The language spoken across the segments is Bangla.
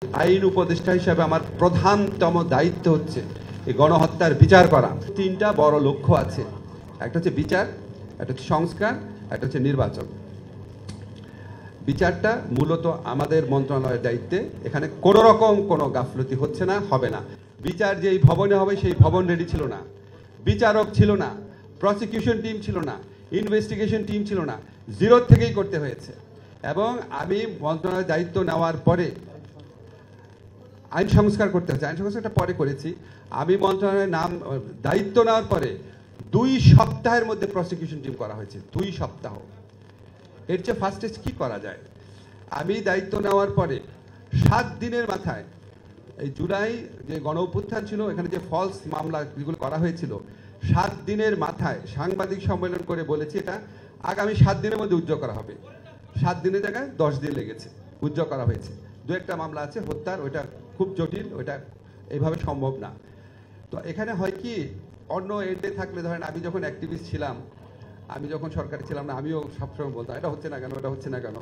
আইন উপদেষ্টা হিসাবে আমার প্রধানতম দায়িত্ব হচ্ছে এই গণহত্যার বিচার করা। তিনটা বড় লক্ষ্য আছে, একটা হচ্ছে বিচার, একটা হচ্ছে সংস্কার, একটা হচ্ছে নির্বাচন। বিচারটা মূলত আমাদের মন্ত্রণালয়ের দায়িত্বে, এখানে কোনো রকম কোনো গাফলতি হচ্ছে না, হবে না। বিচার যেই ভবনে হবে সেই ভবন রেডি ছিল না, বিচারক ছিল না, প্রসিকিউশন টিম ছিল না, ইনভেস্টিগেশন টিম ছিল না, জিরো থেকেই করতে হয়েছে। এবং আমি মন্ত্রণালয়ের দায়িত্ব নেওয়ার পরে আইন সংস্কার করতে হচ্ছে, আইন সংস্কারটা পরে করেছি। আমি মন্ত্রণালয়ের দায়িত্ব নেওয়ার পরে 2 সপ্তাহের মধ্যে প্রসিকিউশন টিম করা হয়েছে। 2 সপ্তাহ, এর চেয়ে ফাস্টেস্ট কি করা যায়? আমি দায়িত্ব নেওয়ার পরে 7 দিনের মাথায় এই জুলাই যে গণ অভ্যুত্থান ছিল, এখানে যে ফলস মামলা যেগুলো করা হয়েছিল, 7 দিনের মাথায় সাংবাদিক সম্মেলন করে বলেছি এটা আগামী 7 দিনের মধ্যে উজ্জ্বল করা হবে। 7 দিনের জায়গায় 10 দিন লেগেছে, উজ্জ্বল করা হয়েছে। 2-একটা মামলা আছে হত্যার, ওইটা খুব জটিল, ওইটা এইভাবে সম্ভব না। তো এখানে হয় কি, অন্য এন্ডে থাকলে ধরেন আমি যখন অ্যাক্টিভিস্ট ছিলাম, আমি যখন সরকারে ছিলাম না, আমিও সবসময় বলতাম এটা হচ্ছে না কেন, এটা হচ্ছে না কেন।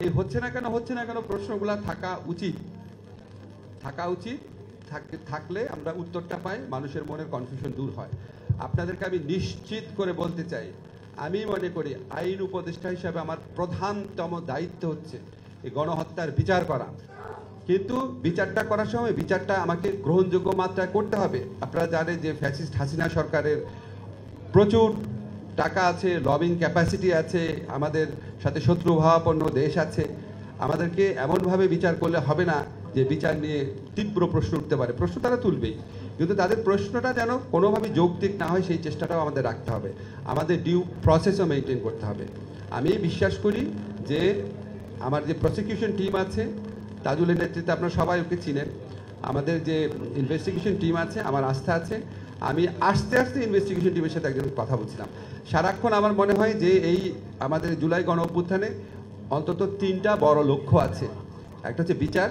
এই হচ্ছে না কেন প্রশ্নগুলো থাকা উচিত, থাকলে আমরা উত্তরটা পাই, মানুষের মনের কনফিউশন দূর হয়। আপনাদেরকে আমি নিশ্চিত করে বলতে চাই, আমি মনে করি আইন উপদেষ্টা হিসাবে আমার প্রধানতম দায়িত্ব হচ্ছে এই গণহত্যার বিচার করা। কিন্তু বিচারটা করার সময় বিচারটা আমাকে গ্রহণযোগ্য মাত্রায় করতে হবে। আপনারা জানেন যে ফ্যাসিস্ট হাসিনা সরকারের প্রচুর টাকা আছে, লবিং ক্যাপাসিটি আছে, আমাদের সাথে শত্রুভাবাপন্ন দেশ আছে। আমাদেরকে এমনভাবে বিচার করলে হবে না যে বিচার নিয়ে তীব্র প্রশ্ন উঠতে পারে। প্রশ্ন তারা তুলবেই, কিন্তু তাদের প্রশ্নটা যেন কোনোভাবে যৌক্তিক না হয় সেই চেষ্টাটাও আমাদের রাখতে হবে। আমাদের ডিউ প্রসেসও মেনটেন করতে হবে। আমি বিশ্বাস করি যে আমার যে প্রসিকিউশন টিম আছে, তাজুলের নেতৃত্বে আপনারা সবাই ওকে চিনেন, আমাদের যে ইনভেস্টিগেশন টিম আছে, আমার আস্থা আছে। আমি আস্তে আস্তে ইনভেস্টিগেশন টিমের সাথে একজন কথা বলছিলাম, সারাক্ষণ আমার মনে হয় যে এই আমাদের জুলাই গণ অভ্যুত্থানে অন্তত 3টা বড় লক্ষ্য আছে, একটা হচ্ছে বিচার,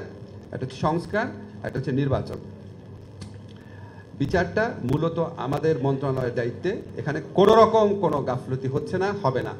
একটা হচ্ছে সংস্কার, একটা হচ্ছে নির্বাচন। বিচারটা মূলত আমাদের মন্ত্রণালয়ের দায়িত্বে, এখানে কোনো রকম কোনো গাফলতি হচ্ছে না, হবে না।